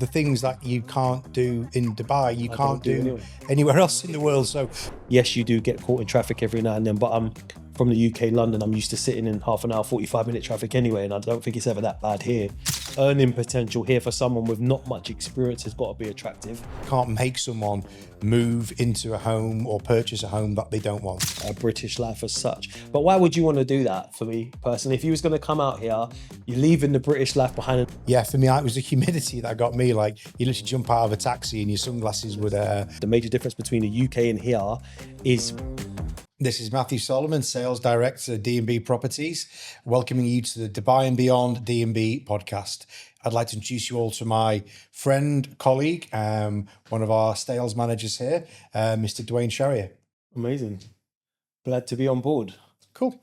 the things that you can't do in Dubai, you can't do anyway. anywhere else in the world. So Yes, you do get caught in traffic every now and then, but I'm from the UK, London. I'm used to sitting in half an hour, 45-minute traffic anyway, and I don't think it's ever that bad here. Earning potential here for someone with not much experience has got to be attractive. can't make someone move into a home or purchase a home that they don't want. A British life as such. But why would you want to do that for me personally? If you was going to come out here, you're leaving the British life behind. Yeah, for me, it was the humidity that got me. Like, you literally jump out of a taxi and your sunglasses would... The major difference between the UK and here is... This is Matthew Solomon, Sales Director at D&B Properties, welcoming you to the Dubai and Beyond D&B podcast. I'd like to introduce you all to my friend, colleague, one of our sales managers here, Mr. Dwain Sharrier. Amazing. Glad to be on board. Cool.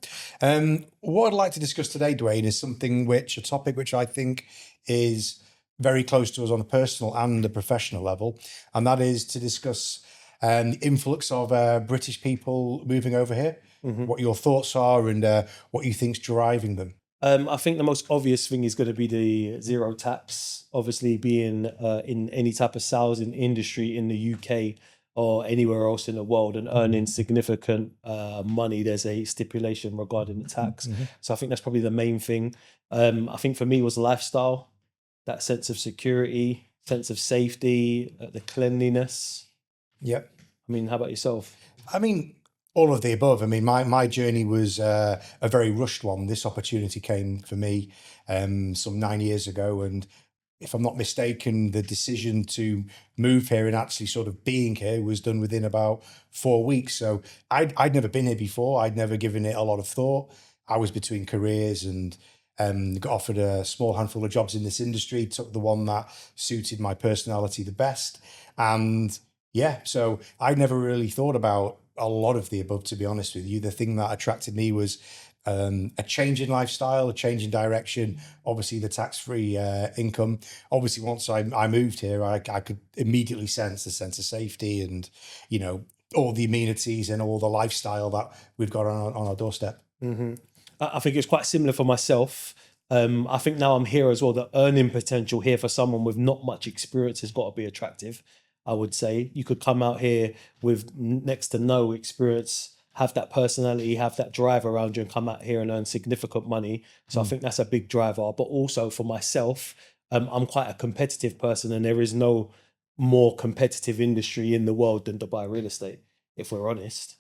What I'd like to discuss today, Dwain, is a topic which I think is very close to us on a personal and a professional level, and that is to discuss the influx of British people moving over here, what your thoughts are and what you think's driving them. I think the most obvious thing is going to be the zero tax. Obviously, being in any type of sales in industry in the UK or anywhere else in the world and earning significant money, there's a stipulation regarding the tax. So I think that's probably the main thing. I think for me was lifestyle, that sense of security, sense of safety, the cleanliness. Yep. I mean, how about yourself? I mean, all of the above. I mean, my journey was a very rushed one. This opportunity came for me some 9 years ago. And if I'm not mistaken, the decision to move here and actually sort of being here was done within about 4 weeks. So I'd never been here before. I'd never given it a lot of thought. I was between careers and got offered a small handful of jobs in this industry, took the one that suited my personality the best. And yeah, so I never really thought about a lot of the above, to be honest with you. The thing that attracted me was a change in lifestyle, a change in direction, obviously the tax-free income. Obviously, once I moved here, I could immediately sense the sense of safety and, you know, all the amenities and all the lifestyle that we've got on our doorstep. I think it's quite similar for myself. I think now I'm here as well, the earning potential here for someone with not much experience has got to be attractive. I would say you could come out here with next to no experience, have that personality, have that drive around you and come out here and earn significant money. So I think that's a big driver. But also for myself, I'm quite a competitive person and there is no more competitive industry in the world than Dubai real estate, if we're honest.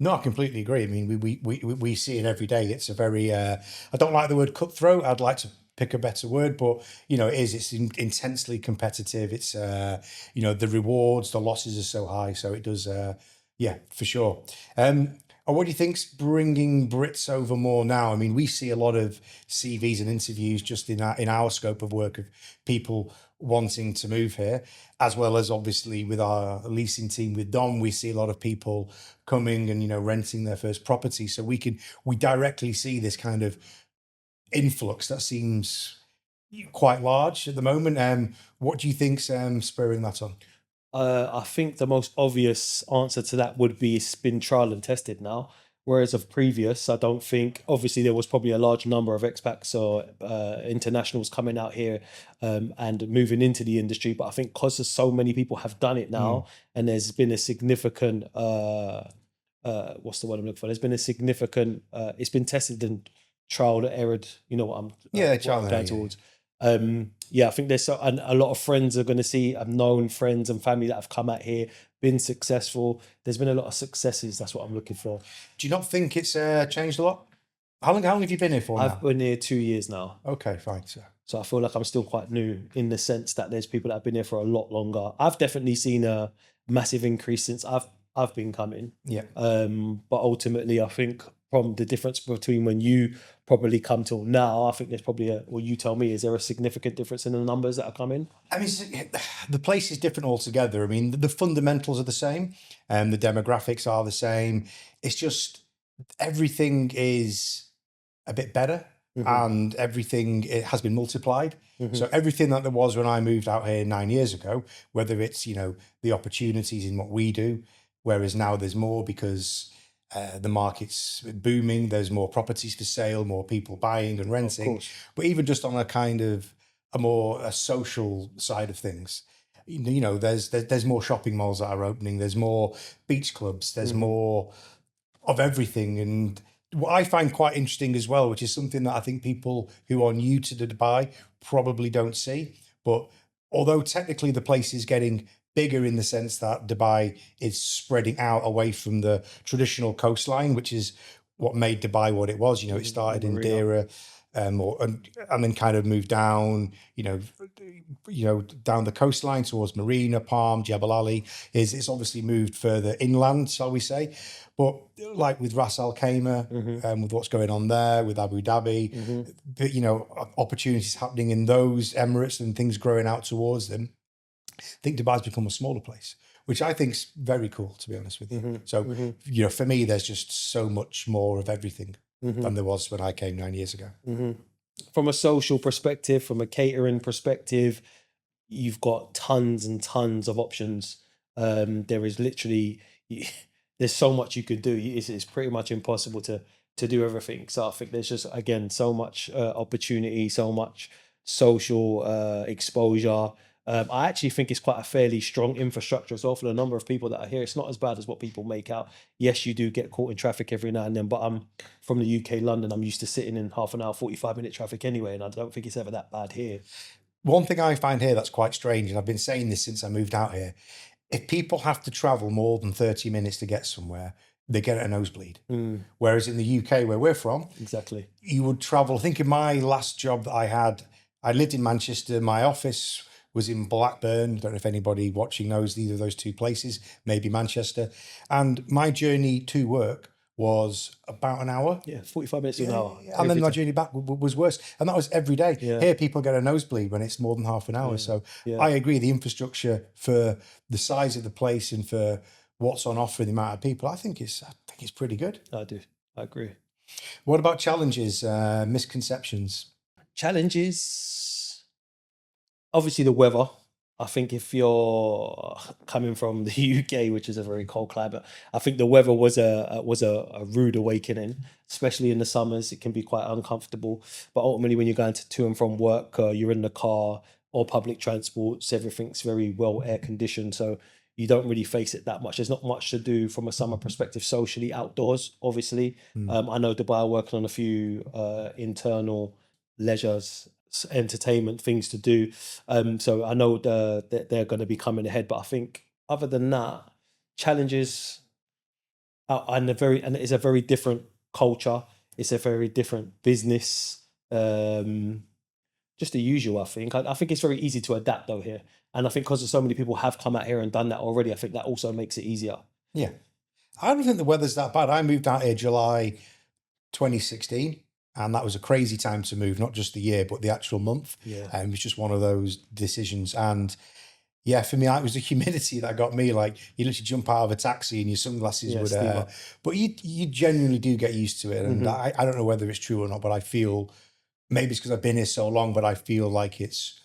No, I completely agree. I mean, we see it every day. It's a very, I don't like the word cutthroat. I'd like to pick a better word, but you know, it's intensely competitive. It's, you know, the rewards, the losses are so high. So it does, yeah, for sure. And what do you think's bringing Brits over more now? I mean, we see a lot of CVs and interviews just in our scope of work of people wanting to move here, as well as obviously with our leasing team with Dom, we see a lot of people coming and, you know, renting their first property. So we directly see this kind of influx that seems quite large at the moment. What do you think's spurring that on? I think the most obvious answer to that would be it's been trial and tested now. Whereas of previous, I don't think, obviously there was probably a large number of expats or internationals coming out here and moving into the industry. But I think because so many people have done it now and there's been a significant, what's the word I'm looking for? There's been a significant, it's been tested and trial and errored, you know what I'm going towards. Yeah, I think there's a lot of friends are going to see, I've known friends and family that have come out here, been successful. There's been a lot of successes. That's what I'm looking for. Do you not think it's changed a lot? How long have you been here for now? I've been here 2 years now. Okay, fine. So I feel like I'm still quite new in the sense that there's people that have been here for a lot longer. I've definitely seen a massive increase since I've been coming. Yeah. But ultimately, I think from the difference between when you probably come till now, I think there's probably you tell me, is there a significant difference in the numbers that are coming? I mean, the place is different altogether. I mean, the fundamentals are the same and the demographics are the same. It's just everything is a bit better and everything it has been multiplied. So everything that there was when I moved out here 9 years ago, whether it's, you know, the opportunities in what we do, whereas now there's more because the market's booming, there's more properties for sale, more people buying and renting. But even just on a kind of a social side of things. You know, there's more shopping malls that are opening. There's more beach clubs. There's more of everything. And what I find quite interesting as well, which is something that I think people who are new to Dubai probably don't see, but although technically the place is getting bigger in the sense that Dubai is spreading out away from the traditional coastline, which is what made Dubai what it was. You know, it started in Marina. Deira, and then kind of moved down, down the coastline towards Marina, Palm, Jebel Ali. It's obviously moved further inland, shall we say? But like with Ras Al Khaimah, with what's going on there, with Abu Dhabi, but opportunities happening in those Emirates and things growing out towards them. I think Dubai's become a smaller place, which I think's very cool, to be honest with you. So, for me, there's just so much more of everything than there was when I came 9 years ago. From a social perspective, from a catering perspective, you've got tons and tons of options. There is literally, there's so much you could do. It's pretty much impossible to do everything. So I think there's just, again, so much opportunity, so much social exposure. I actually think it's quite a fairly strong infrastructure as well for the number of people that are here. It's not as bad as what people make out. Yes, you do get caught in traffic every now and then, but I'm from the UK, London. I'm used to sitting in half an hour, 45-minute traffic anyway, and I don't think it's ever that bad here. One thing I find here that's quite strange, and I've been saying this since I moved out here, if people have to travel more than 30 minutes to get somewhere, they get a nosebleed. Whereas in the UK, where we're from, Exactly, you would travel. I think in my last job that I lived in Manchester. My office was in Blackburn. I don't know if anybody watching knows either of those two places, maybe Manchester. And my journey to work was about an hour. Yeah, 45 minutes to an hour. And then my journey back was worse. And that was every day. Yeah. Here, people get a nosebleed when it's more than half an hour. So I agree, the infrastructure for the size of the place and for what's on offer, the amount of people, I think it's pretty good. I do. I agree. What about challenges, misconceptions? Challenges, obviously the weather. I think if you're coming from the UK, which is a very cold climate, I think the weather was a rude awakening, especially in the summers. It can be quite uncomfortable. But ultimately, when you're going to and from work, you're in the car or public transports, everything's very well air conditioned. So you don't really face it that much. There's not much to do from a summer perspective socially outdoors, obviously. I know Dubai are working on a few internal leisures, entertainment things to do. So I know they're going to be coming ahead. But I think other than that, challenges and it's a very different culture. It's a very different business. Just the usual, I think. I think it's very easy to adapt though here. And I think because so many people have come out here and done that already, I think that also makes it easier. Yeah. I don't think the weather's that bad. I moved out here July 2016, and that was a crazy time to move, not just the year, but the actual month. Yeah. It was just one of those decisions. And yeah, for me, it was the humidity that got me. Like, you literally jump out of a taxi and your sunglasses would... but you genuinely do get used to it. And I don't know whether it's true or not, but I feel... Maybe it's because I've been here so long, but I feel like it's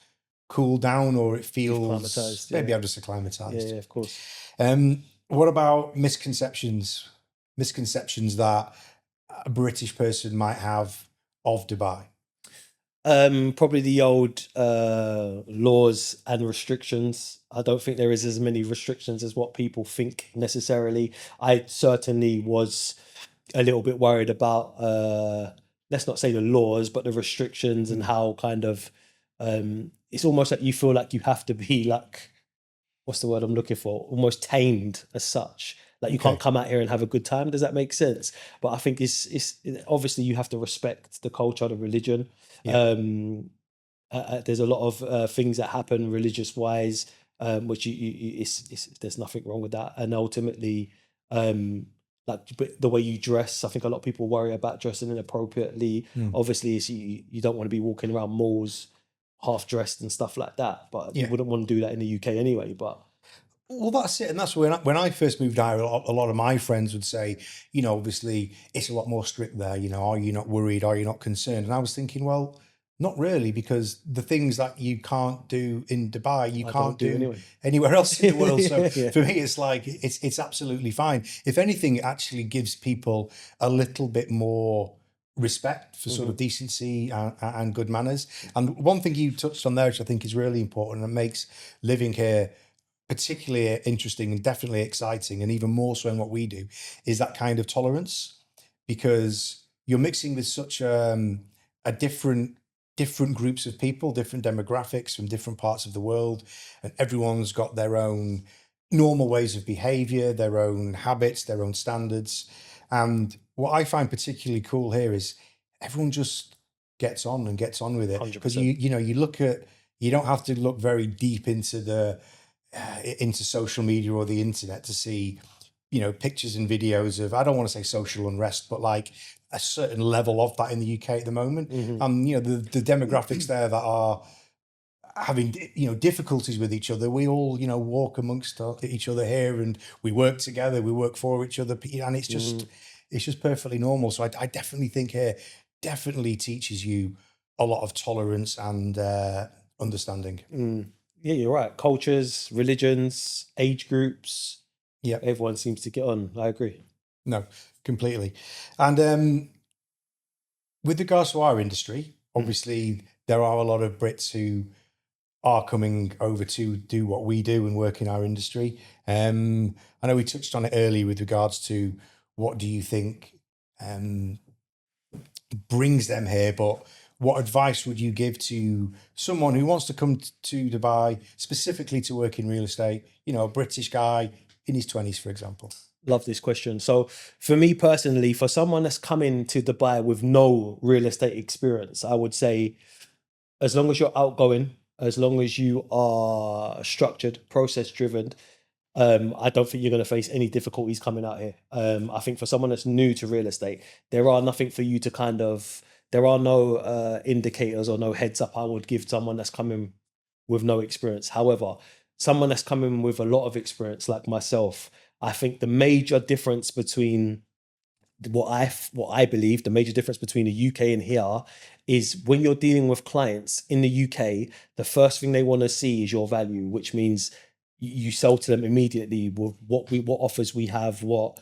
cooled down, or it feels... Maybe I'm just acclimatized. Yeah, of course. What about misconceptions? Misconceptions that a British person might have of Dubai? Probably the old laws and restrictions. I don't think there is as many restrictions as what people think necessarily. I certainly was a little bit worried about, let's not say the laws, but the restrictions and how kind of, it's almost like you feel like you have to be like, what's the word I'm looking for? Almost tamed as such. Like you can't come out here and have a good time. Does that make sense? But I think it's obviously you have to respect the culture, the religion. Yeah. There's a lot of things that happen religious wise, which there's nothing wrong with that. And ultimately, like the way you dress, I think a lot of people worry about dressing inappropriately. Obviously, you don't want to be walking around malls half dressed and stuff like that. But you wouldn't want to do that in the UK anyway. But well, that's it. And that's when I first moved out, a lot of my friends would say, obviously it's a lot more strict there. Are you not worried? Are you not concerned? And I was thinking, well, not really, because the things that you can't do in Dubai, you can't do anywhere else in the world. So for me, it's like, it's absolutely fine. If anything, it actually gives people a little bit more respect for sort of decency and good manners. And one thing you touched on there, which I think is really important and makes living here particularly interesting and definitely exciting, and even more so in what we do, is that kind of tolerance, because you're mixing with such a different groups of people, different demographics from different parts of the world, and everyone's got their own normal ways of behavior, their own habits, their own standards. And what I find particularly cool here is everyone just gets on with it, because 100%. you don't have to look very deep into social media or the internet to see pictures and videos of, I don't want to say social unrest, but like a certain level of that in the UK at the moment. And the demographics there that are having difficulties with each other, we all walk amongst each other here, and we work together, we work for each other, and it's just perfectly normal. So I definitely think here definitely teaches you a lot of tolerance and understanding. Yeah, you're right. Cultures, religions, age groups. Yeah, Everyone seems to get on. I agree. no, completely. And with regards to our industry, obviously there are a lot of Brits who are coming over to do what we do and work in our industry. I know we touched on it earlier with regards to what do you think brings them here, but what advice would you give to someone who wants to come to Dubai specifically to work in real estate? A British guy in his 20s, for example. Love this question. So for me personally, for someone that's coming to Dubai with no real estate experience, I would say, as long as you're outgoing, as long as you are structured, process driven, I don't think you're going to face any difficulties coming out here. I think for someone that's new to real estate, there are nothing for you to there are no indicators or no heads up I would give someone that's coming with no experience. However, someone that's coming with a lot of experience like myself, I think the major difference between what I believe the major difference between the UK and here is when you're dealing with clients in the UK, the first thing they want to see is your value, which means you sell to them immediately with what offers we have. What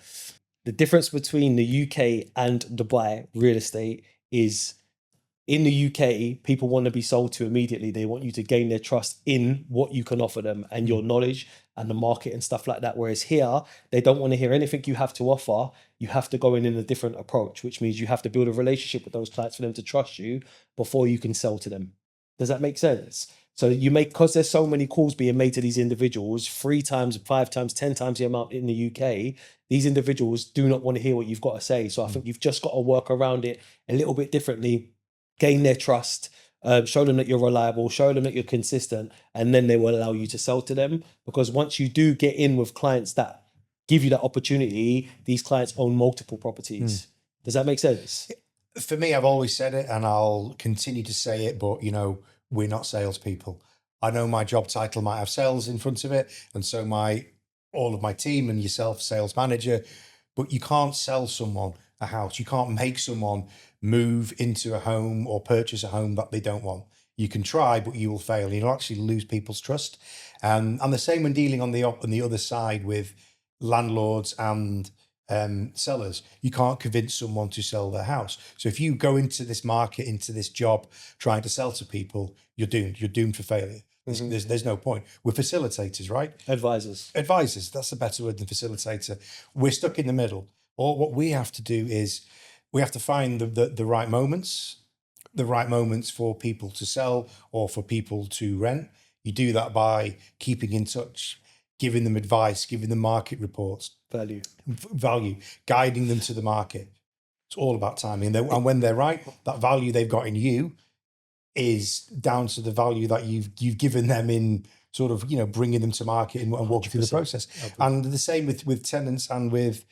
the difference between the UK and Dubai real estate is, in the UK, people want to be sold to immediately. They want you to gain their trust in what you can offer them and your knowledge and the market and stuff like that. Whereas here, they don't want to hear anything you have to offer. You have to go in a different approach, which means you have to build a relationship with those clients for them to trust you before you can sell to them. Does that make sense? So because there's so many calls being made to these individuals, 3 times, 5 times, 10 times the amount in the UK, these individuals do not want to hear what you've got to say. So I think you've just got to work around it a little bit differently, gain their trust, show them that you're reliable, show them that you're consistent, and then they will allow you to sell to them. Because once you do get in with clients that give you that opportunity, these clients own multiple properties. Does that make sense? For me, I've always said it and I'll continue to say it, but we're not salespeople. I know my job title might have sales in front of it, and so all of my team and yourself, sales manager, but you can't sell someone a house. You can't make someone move into a home or purchase a home that they don't want. You can try, but you will fail. You'll actually lose people's trust. And the same when dealing on the other side with landlords and sellers. You can't convince someone to sell their house. So if you go into this market, into this job, trying to sell to people, you're doomed. You're doomed for failure. There's no point. We're facilitators, right? Advisors. That's a better word than facilitator. We're stuck in the middle. All what we have to do is we have to find the right moments, for people to sell or for people to rent. You do that by keeping in touch, giving them advice, giving them market reports, value, guiding them to the market. It's all about timing. And when they're right, that value they've got in you is down to the value that you've given them in sort of bringing them to market and walking through the process. And the same with tenants and with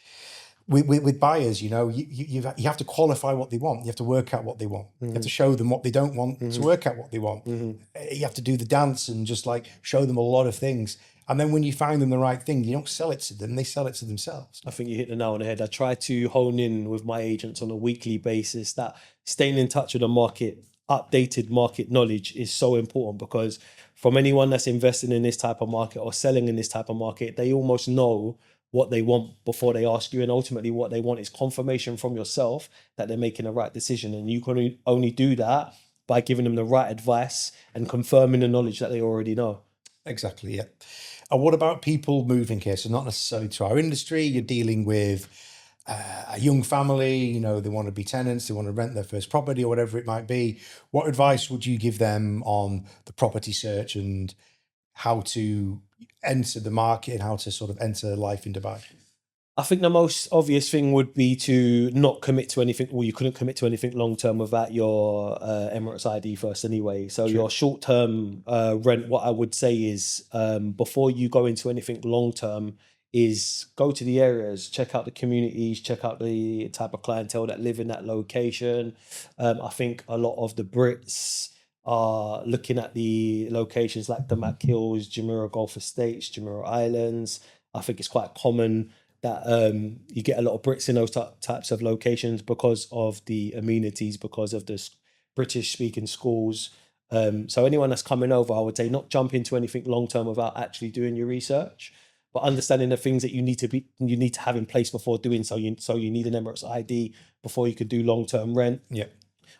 buyers. You have to qualify what they want. You have to work out what they want. You have to show them what they don't want to work out what they want. You have to do the dance and just like show them a lot of things. And then when you find them the right thing, you don't sell it to them, they sell it to themselves. I think you hit the nail on the head. I try to hone in with my agents on a weekly basis that staying in touch with the market, updated market knowledge is so important, because from anyone that's investing in this type of market or selling in this type of market, they almost know what they want before they ask you, and ultimately what they want is confirmation from yourself that they're making the right decision. And you can only do that by giving them the right advice and confirming the knowledge that they already know. Exactly, yeah. And what about people moving here? So not necessarily to our industry. You're dealing with a young family. You know, they want to be tenants. They want to rent their first property or whatever it might be. What advice would you give them on the property search and how to enter the market and how to sort of enter life in Dubai? I think the most obvious thing would be to not commit to anything. Well, you couldn't commit to anything long term without your Emirates ID first, anyway. So True. your short term rent, what I would say is, before you go into anything long term, is go to the areas, check out the communities, check out the type of clientele that live in that location. I think a lot of the Brits are looking at the locations like the Mac Hills, Jumeirah Golf Estates, Jumeirah Islands. I think it's quite common that you get a lot of Brits in those types of locations because of the amenities, because of the British speaking schools. So anyone that's coming over, I would say not jump into anything long term without actually doing your research, but understanding the things that you need to have in place before doing so. You need an Emirates ID before you could do long term rent. Yeah.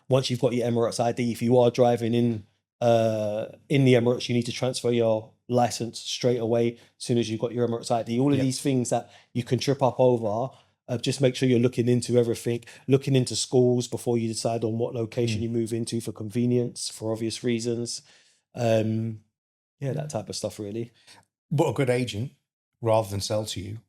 Once you've got your Emirates ID, if you are driving in the Emirates, you need to transfer your license straight away as soon as you've got your Emirates ID. All of Yeah. these things that you can trip up over. Just make sure you're looking into everything, looking into schools before you decide on what location you move into for convenience, for obvious reasons. Yeah, that type of stuff, really. But a good agent, rather than sell to you,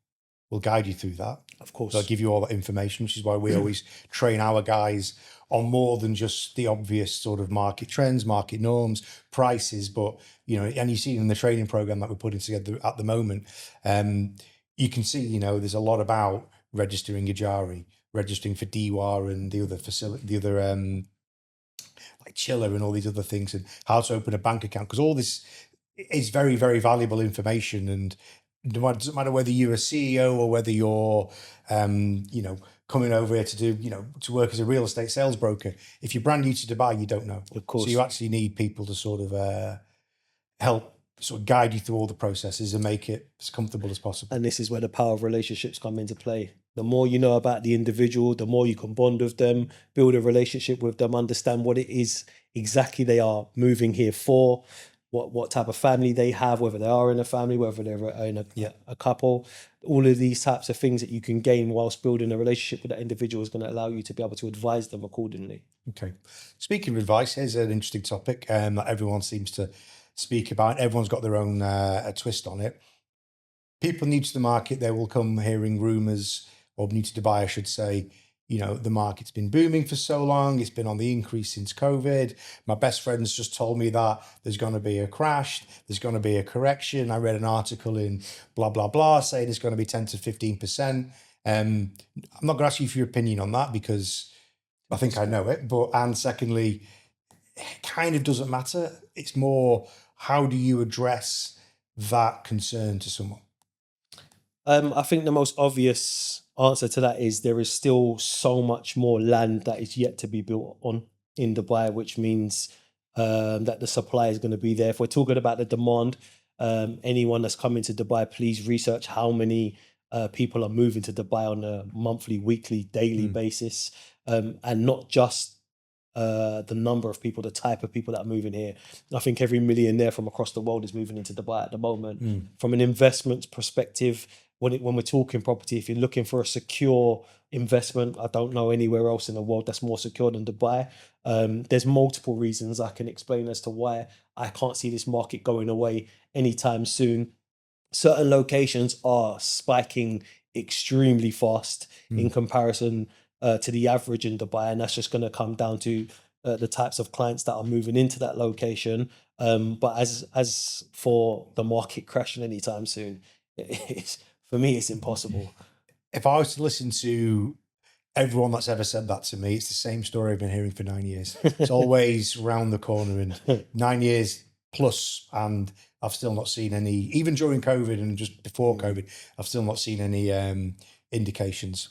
will guide you through that. Of course. They'll give you all that information, which is why we always train our guys on more than just the obvious sort of market trends, market norms, prices. But, you know, and you see in the training program that we're putting together at the moment, you can see, you know, there's a lot about registering your Jari, registering for DWAR and the other facility, the other like chiller and all these other things, and how to open a bank account, because all this is very, very valuable information. And it doesn't matter whether you're a CEO or whether you're, you know, coming over here to do, you know, to work as a real estate sales broker. If you're brand new to Dubai, you don't know. Of course. So you actually need people to sort of help sort of guide you through all the processes and make it as comfortable as possible. And this is where the power of relationships come into play. The more you know about the individual, the more you can bond with them, build a relationship with them, understand what it is exactly they are moving here for, what type of family they have, whether they are in a family, whether they're in a couple. All of these types of things that you can gain whilst building a relationship with that individual is going to allow you to be able to advise them accordingly. Okay. Speaking of advice, here's an interesting topic that everyone seems to speak about. Everyone's got their own a twist on it. People new to the market, they will come hearing rumours, or new to Dubai, I should say, you know, the market's been booming for so long. It's been on the increase since COVID. My best friends just told me that there's going to be a crash. There's going to be a correction. I read an article in blah, blah, blah, saying it's going to be 10 to 15%. I'm not going to ask you for your opinion on that because I think I know it. But, and secondly, it kind of doesn't matter. It's more, how do you address that concern to someone? I think the most obvious answer to that is there is still so much more land that is yet to be built on in Dubai, which means that the supply is going to be there. If we're talking about the demand, anyone that's coming to Dubai, please research how many people are moving to Dubai on a monthly, weekly, daily basis, and not just the number of people, the type of people that are moving here. I think every millionaire from across the world is moving into Dubai at the moment. From an investment perspective, when we're talking property, if you're looking for a secure investment, I don't know anywhere else in the world that's more secure than Dubai. There's multiple reasons I can explain as to why I can't see this market going away anytime soon. Certain locations are spiking extremely fast in comparison to the average in Dubai, and that's just going to come down to the types of clients that are moving into that location. But as for the market crashing anytime soon, for me, it's impossible. If I was to listen to everyone that's ever said that to me, it's the same story I've been hearing for 9 years. It's always round the corner, and 9 years plus, and I've still not seen any, even during COVID and just before COVID, I've still not seen any indications.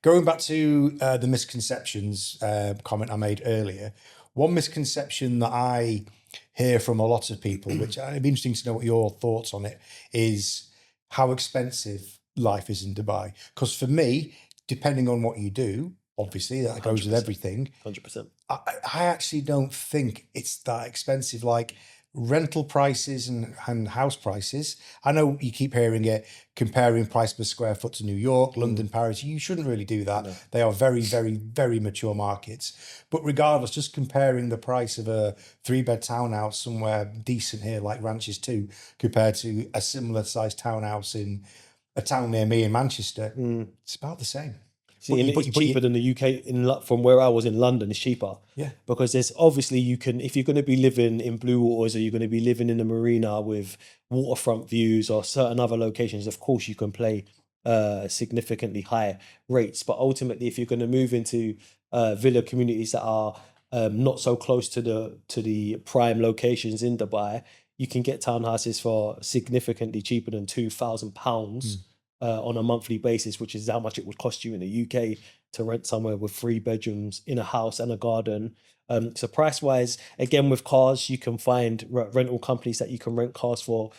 Going back to the misconceptions comment I made earlier, one misconception that I hear from a lot of people, which it'd be interesting to know what your thoughts on it, is how expensive life is in Dubai. Because for me, depending on what you do, obviously that goes with 100%. everything. 100%. I actually don't think it's that expensive. Like rental prices and house prices. I know you keep hearing it, comparing price per square foot to New York, London, Paris. You shouldn't really do that. No. They are very, very, very mature markets. But regardless, just comparing the price of a 3-bed townhouse somewhere decent here, like Ranches 2, compared to a similar sized townhouse in a town near me in Manchester, it's about the same. See, and it's cheaper than the UK. From where I was in London, it's cheaper. Yeah. Because there's obviously if you're going to be living in Blue Waters, or you're going to be living in the marina with waterfront views or certain other locations, of course you can pay significantly higher rates. But ultimately, if you're going to move into villa communities that are not so close to the prime locations in Dubai, you can get townhouses for significantly cheaper than £2,000 on a monthly basis, which is how much it would cost you in the UK to rent somewhere with 3 bedrooms in a house and a garden. So price wise, again, with cars, you can find rental companies that you can rent cars for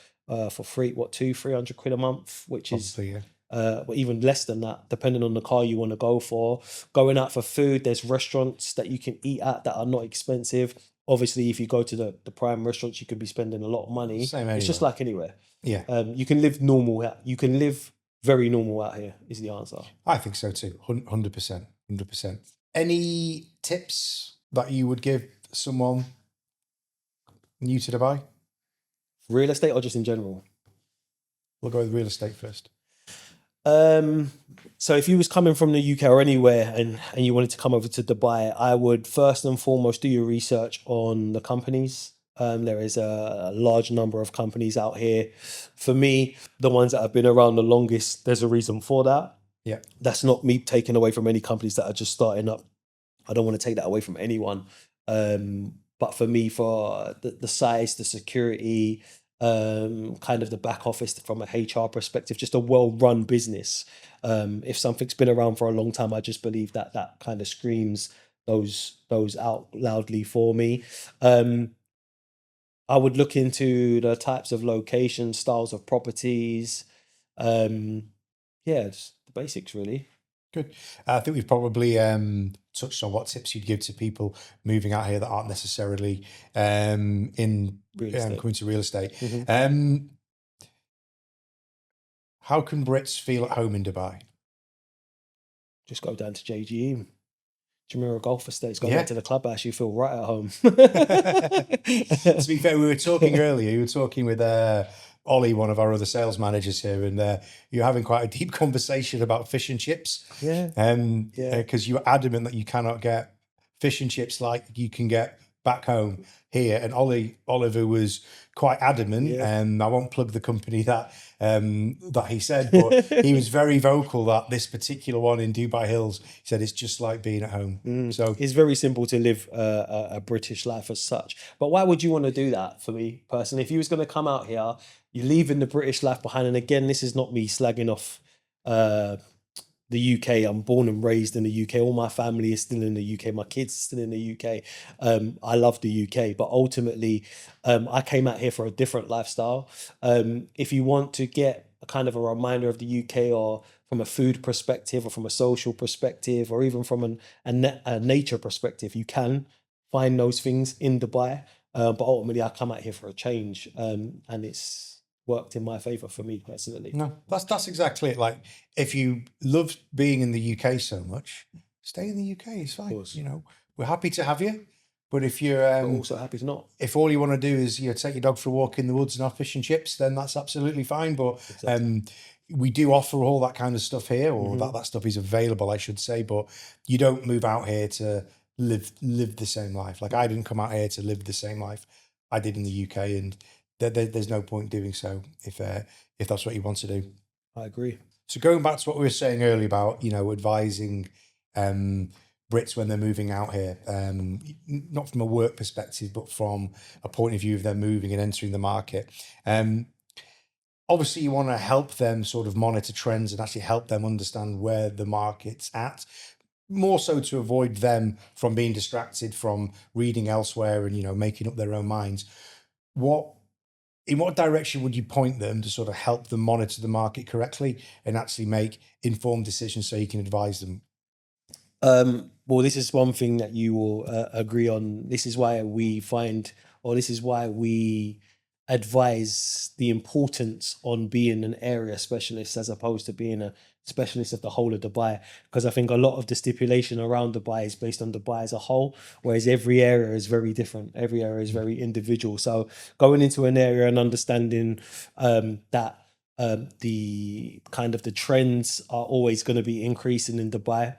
free, £200-300 a month, which Obviously, is or even less than that, depending on the car you want to go for. Going out for food, there's restaurants that you can eat at that are not expensive. Obviously, if you go to the prime restaurants, you could be spending a lot of money. Same It's just anywhere. like anywhere. Yeah. You can live normal. You can live very normal out here, is the answer. I think so too. 100%. 100%. Any tips that you would give someone new to Dubai? Real estate or just in general? We'll go with real estate first. So if you was coming from the UK or anywhere and you wanted to come over to Dubai, I would first and foremost do your research on the companies. There is a large number of companies out here. For me, the ones that have been around the longest, there's a reason for that. Yeah. That's not me taking away from any companies that are just starting up. I don't want to take that away from anyone. But for me, for the size, the security, kind of the back office from a HR perspective, just a well-run business. If something's been around for a long time, I just believe that kind of screams those out loudly for me. I would look into the types of locations, styles of properties. Just the basics, really. Good. I think we've probably touched on what tips you'd give to people moving out here that aren't necessarily in Real estate. coming to real estate. Mhm. How can Brits feel at home in Dubai? Just go down to JGE. Jumeirah Golf Estates, go Yeah. back to the clubhouse, you feel right at home. To be fair, we were talking earlier, you were talking with Ollie, one of our other sales managers here, and you're having quite a deep conversation about fish and chips. Yeah. Because you were adamant that you cannot get fish and chips like you can get back home here. And Oliver was quite adamant, and I won't plug the company that he said, but he was very vocal that this particular one in Dubai Hills, he said it's just like being at home. So it's very simple to live a British life as such. But why would you want to do that? For me personally, if you was going to come out here, you're leaving the British life behind. And again, this is not me slagging off the UK. I'm born and raised in the UK. All my family is still in the UK. My kids are still in the UK. I love the UK, but ultimately, I came out here for a different lifestyle. If you want to get a kind of a reminder of the UK, or from a food perspective, or from a social perspective, or even from a nature perspective, you can find those things in Dubai. But ultimately, I come out here for a change, and it's worked in my favor for me personally. no, that's exactly it. Like, if you love being in the UK so much, stay in the UK. It's fine. course. You know, we're happy to have you. But if you're But also happy to not. if all you want to do is take your dog for a walk in the woods and have fish and chips, then that's absolutely fine. But we do offer all that kind of stuff here, or that stuff is available, I should say. But you don't move out here to live the same life. Like, I didn't come out here to live the same life I did in the UK, and there's no point doing so if that's what you want to do. I agree. So going back to what we were saying earlier about advising Brits when they're moving out here, not from a work perspective, but from a point of view of them moving and entering the market. Obviously, you want to help them sort of monitor trends and actually help them understand where the market's at, more so to avoid them from being distracted from reading elsewhere and making up their own minds. What in what direction would you point them to sort of help them monitor the market correctly and actually make informed decisions so you can advise them? Well, this is one thing that you will agree on. This is why we find, or this is why we advise the importance on being an area specialist as opposed to being a specialist of the whole of Dubai. Because I think a lot of the stipulation around Dubai is based on Dubai as a whole, whereas every area is very different. Every area is very individual. So going into an area and understanding that the kind of the trends are always going to be increasing in Dubai,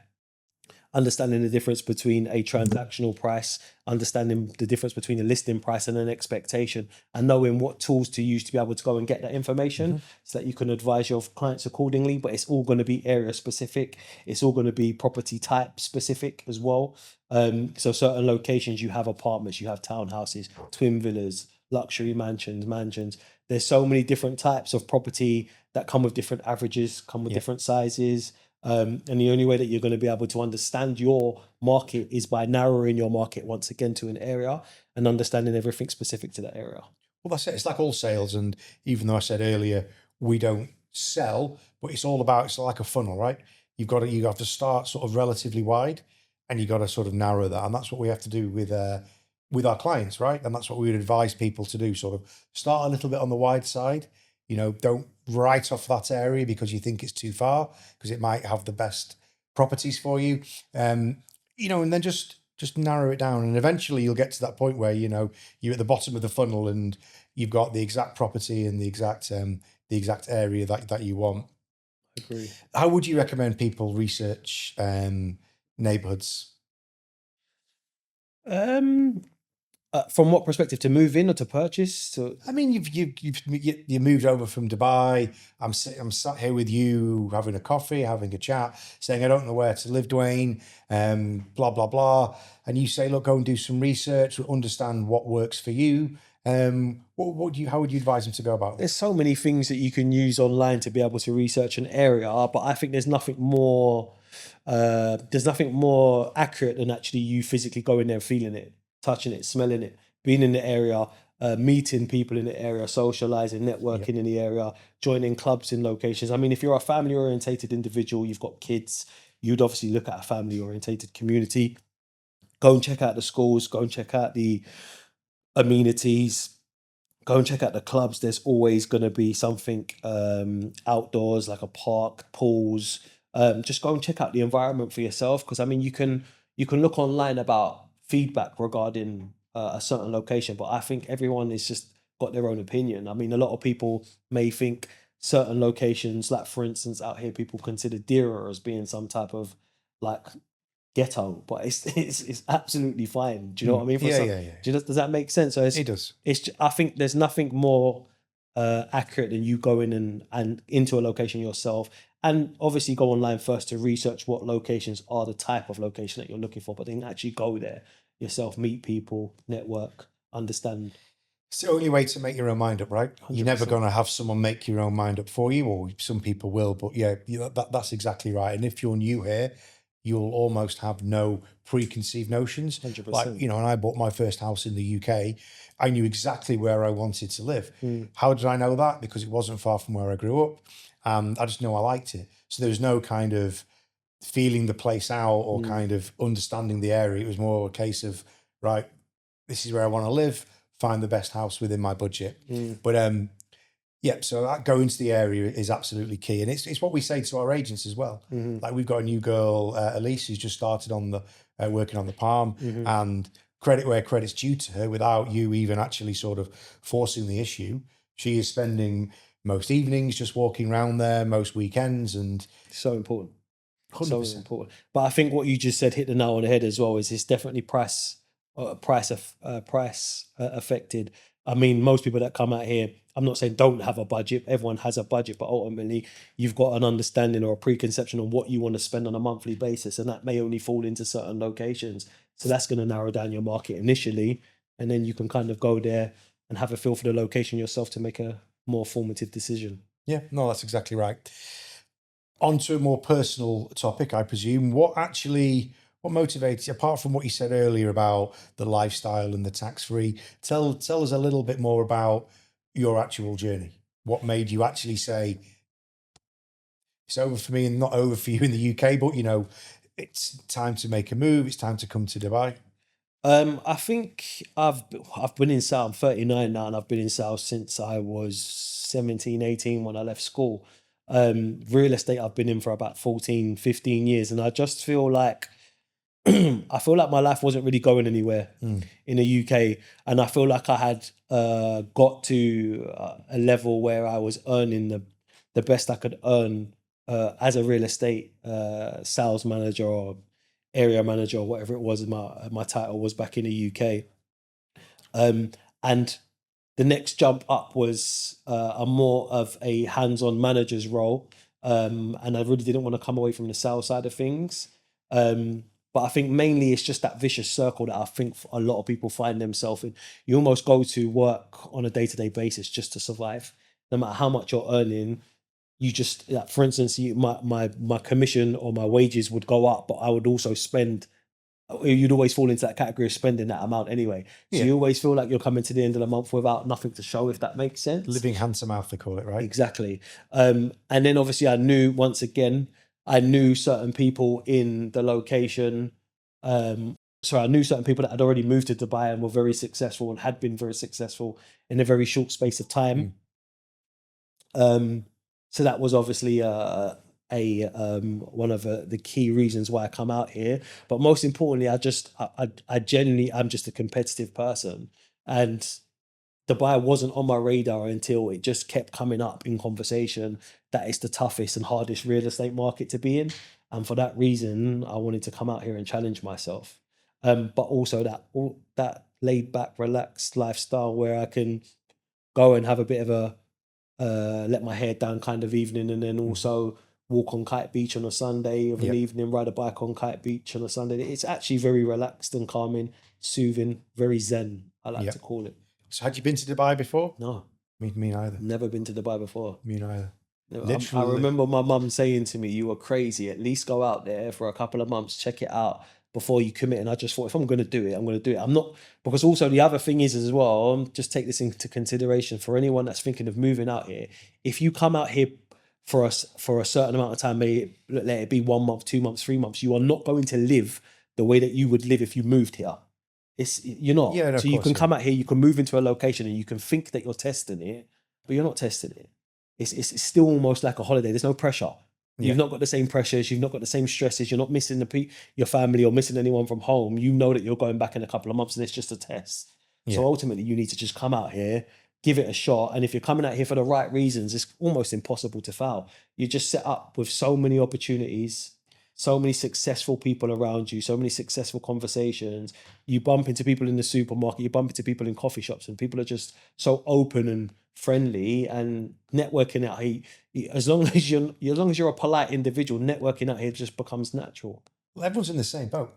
understanding the difference between a transactional price, understanding the difference between a listing price and an expectation, and knowing what tools to use to be able to go and get that information so that you can advise your clients accordingly. But it's all going to be area specific. It's all going to be property type specific as well. So certain locations, you have apartments, you have townhouses, twin villas, luxury mansions. There's so many different types of property that come with different averages, come with different sizes. And the only way that you're going to be able to understand your market is by narrowing your market once again to an area and understanding everything specific to that area. Well, that's it. It's like all sales. And even though I said earlier, we don't sell, but it's all about, it's like a funnel, right? You have to start sort of relatively wide and you got to sort of narrow that. And that's what we have to do with our clients, right? And that's what we would advise people to do. Sort of start a little bit on the wide side. Don't write off that area because you think it's too far, because it might have the best properties for you. And then just narrow it down. And eventually you'll get to that point where, you're at the bottom of the funnel and you've got the exact property and the exact area that you want. Agree. How would you recommend people research neighborhoods? From what perspective, to move in or to purchase? So I mean, you moved over from Dubai. I'm sat here with you, having a coffee, having a chat, saying I don't know where to live, Dwain, blah blah blah. And you say, look, go and do some research, understand what works for you. How would you advise them to go about this? there's so many things that you can use online to be able to research an area, but I think there's nothing more accurate than actually you physically going there, feeling it, touching it, smelling it, being in the area, meeting people in the area, socializing, networking in the area, joining clubs in locations. I mean, if you're a family orientated individual, you've got kids, you'd obviously look at a family orientated community. Go and check out the schools, go and check out the amenities, go and check out the clubs. There's always going to be something outdoors, like a park, pools. Just go and check out the environment for yourself, because I mean, you can look online about feedback regarding a certain location, but I think everyone is just got their own opinion. I mean, a lot of people may think certain locations, like for instance, out here, people consider Dira as being some type of like ghetto, but it's absolutely fine. Do you know what I mean? Does that make sense? So It does. I think there's nothing more accurate than you going and into a location yourself, and obviously go online first to research what locations are the type of location that you're looking for, but then actually go there yourself, meet people, network, understand. It's the only way to make your own mind up, right? You're never 100%. going to have someone make your own mind up for you, or some people will, but that's exactly right. And if you're new here, you'll almost have no preconceived notions. 100%. Like, when I bought my first house in the UK, I knew exactly where I wanted to live. How did I know that? Because it wasn't far from where I grew up. I just know I liked it. So there was no kind of feeling the place out or kind of understanding the area. It was more a case of, right, this is where I want to live, find the best house within my budget. But so that going to the area is absolutely key. And it's what we say to our agents as well. Like, we've got a new girl, Elise, who's just started on the working on the Palm, and credit where credit's due to her, without you even actually sort of forcing the issue. She is spending most evenings just walking around there, most weekends, and So important. 100%. So important. But I think what you just said hit the nail on the head as well. Is it's definitely price affected. I mean, most people that come out here, I'm not saying don't have a budget. Everyone has a budget, but ultimately you've got an understanding or a preconception on what you want to spend on a monthly basis, and that may only fall into certain locations. So that's going to narrow down your market initially, and then you can kind of go there and have a feel for the location yourself to make a more formative decision. Yeah, no, that's exactly right. On to a more personal topic, I presume. What motivates you, apart from what you said earlier about the lifestyle and the tax-free? Tell us a little bit more about, your actual journey? What made you actually say it's over for me and not over for you in the UK, but it's time to make a move. It's time to come to Dubai. I think I've been in sales. I'm 39 now, and I've been in sales since I was 17, 18 when I left school. Real estate I've been in for about 14, 15 years, and I just feel like I feel like my life wasn't really going anywhere in the UK, and I feel like I had got to a level where I was earning the best I could earn as a real estate sales manager or area manager or whatever it was my title was back in the UK. And the next jump up was a more of a hands-on manager's role, and I really didn't want to come away from the sales side of things. But I think mainly it's just that vicious circle that I think a lot of people find themselves in. You almost go to work on a day-to-day basis just to survive. No matter how much you're earning, you just, like, for instance, my commission or my wages would go up, but I would also spend. You'd always fall into that category of spending that amount anyway. So you always feel like you're coming to the end of the month without nothing to show, if that makes sense. Living hand to mouth, they call it, right? Exactly. And then obviously I knew certain people in the location. So I knew certain people that had already moved to Dubai and were very successful and had been very successful in a very short space of time. So that was obviously one of the key reasons why I come out here. But most importantly, I genuinely I'm just a competitive person, and Dubai wasn't on my radar until it just kept coming up in conversation that it's the toughest and hardest real estate market to be in. And for that reason, I wanted to come out here and challenge myself. But also that laid back, relaxed lifestyle where I can go and have a bit of a let my hair down kind of evening, and then also walk on Kite Beach on a Sunday of an evening, ride a bike on Kite Beach on a Sunday. It's actually very relaxed and calming, soothing, very zen, I like to call it. So had you been to Dubai before? No. Me neither. Never been to Dubai before. Me neither. I remember my mum saying to me, "You were crazy. At least go out there for a couple of months, check it out before you commit." And I just thought, if I'm going to do it, I'm going to do it. I'm not, because also the other thing is as well, just take this into consideration for anyone that's thinking of moving out here. If you come out here for us for a certain amount of time, let it be 1 month, 2 months, 3 months, you are not going to live the way that you would live if you moved here. You're not. Yeah, no, so you can come out here, you can move into a location and you can think that you're testing it, but you're not testing it. It's still almost like a holiday. There's no pressure. You've not got the same pressures. You've not got the same stresses. You're not missing your family or missing anyone from home. You know that you're going back in a couple of months and it's just a test. So ultimately, you need to just come out here, give it a shot. And if you're coming out here for the right reasons, it's almost impossible to fail. You're just set up with so many opportunities, so many successful people around you, so many successful conversations. You bump into people in the supermarket, you bump into people in coffee shops, and people are just so open and friendly, and networking out here, as long as you're a polite individual, networking out here just becomes natural. Well, everyone's in the same boat.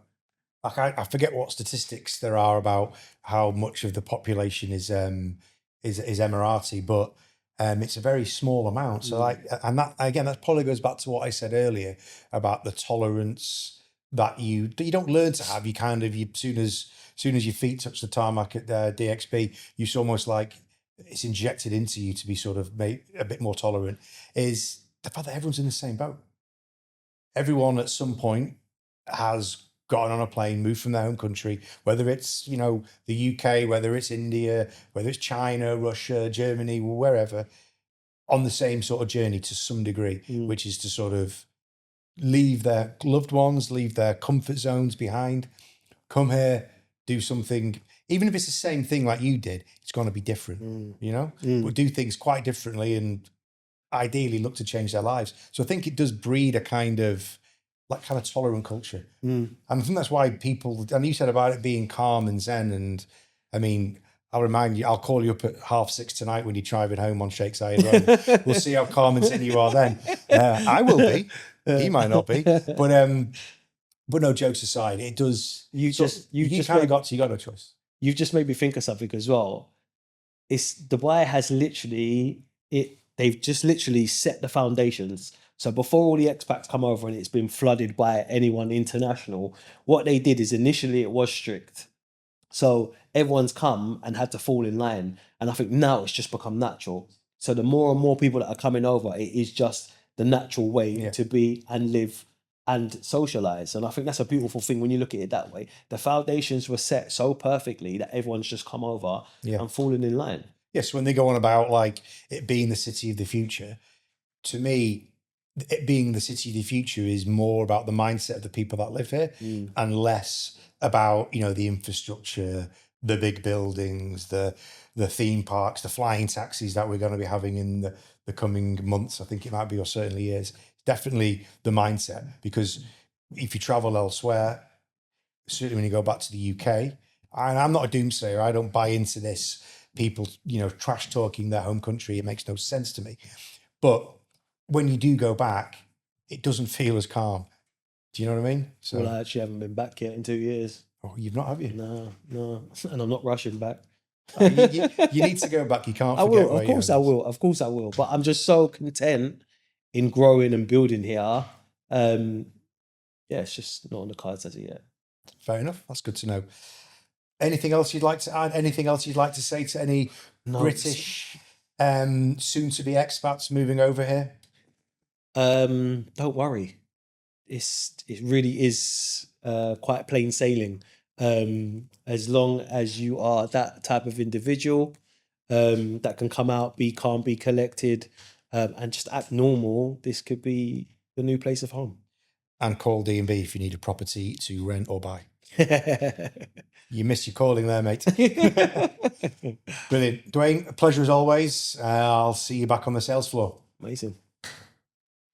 Like I forget what statistics there are about how much of the population is Emirati, but it's a very small amount. So and that again, that probably goes back to what I said earlier about the tolerance that you don't learn to have. You kind of, soon as your feet touch the tarmac at DXB, it's almost like it's injected into you to be sort of made a bit more tolerant. Is the fact that everyone's in the same boat. Everyone at some point has gotten on a plane, moved from their home country, whether it's, the UK, whether it's India, whether it's China, Russia, Germany, wherever, on the same sort of journey to some degree, which is to sort of leave their loved ones, leave their comfort zones behind, come here, do something, even if it's the same thing like you did, it's going to be different, but do things quite differently and ideally look to change their lives. So I think it does breed a kind of tolerant culture. And I think that's why people, and you said about it being calm and zen, and I mean, I'll remind you, I'll call you up at 6:30 tonight when you're driving home on Sheikh Zayed Road. We'll see how calm and zen you are then. I will be. He might not be. But no, jokes aside, it does. You got no choice. You've just made me think of something as well. Dubai has they've just literally set the foundations. So before all the expats come over and it's been flooded by anyone international, what they did is initially it was strict. So everyone's come and had to fall in line. And I think now it's just become natural. So the more and more people that are coming over, it is just the natural way to be and live and socialize. And I think that's a beautiful thing when you look at it that way. The foundations were set so perfectly that everyone's just come over and fallen in line. Yes, when they go on about like it being the city of the future, to me, it being the city of the future is more about the mindset of the people that live here and less about, you know, the infrastructure, the big buildings, the theme parks, the flying taxis that we're going to be having in the coming months. I think it might be, or certainly years. Definitely the mindset, because if you travel elsewhere, certainly when you go back to the UK, and I'm not a doomsayer, I don't buy into this people, you know, trash talking their home country. It makes no sense to me. But when you do go back, it doesn't feel as calm. Do you know what I mean? So, well, I actually haven't been back yet in 2 years. Oh, you've not, have you? No. And I'm not rushing back. You need to go back. You can't forget. Of course I will. But I'm just so content in growing and building here. It's just not on the cards as of yet. Fair enough. That's good to know. Anything else you'd like to add? Anything else you'd like to say to any British soon-to-be expats moving over here? Don't worry. It really is quite plain sailing. As long as you are that type of individual that can come out, be calm, be collected, and just act normal, this could be the new place of home. And call D&B if you need a property to rent or buy. You missed your calling there, mate. Brilliant. Dwain, a pleasure as always. I'll see you back on the sales floor. Amazing.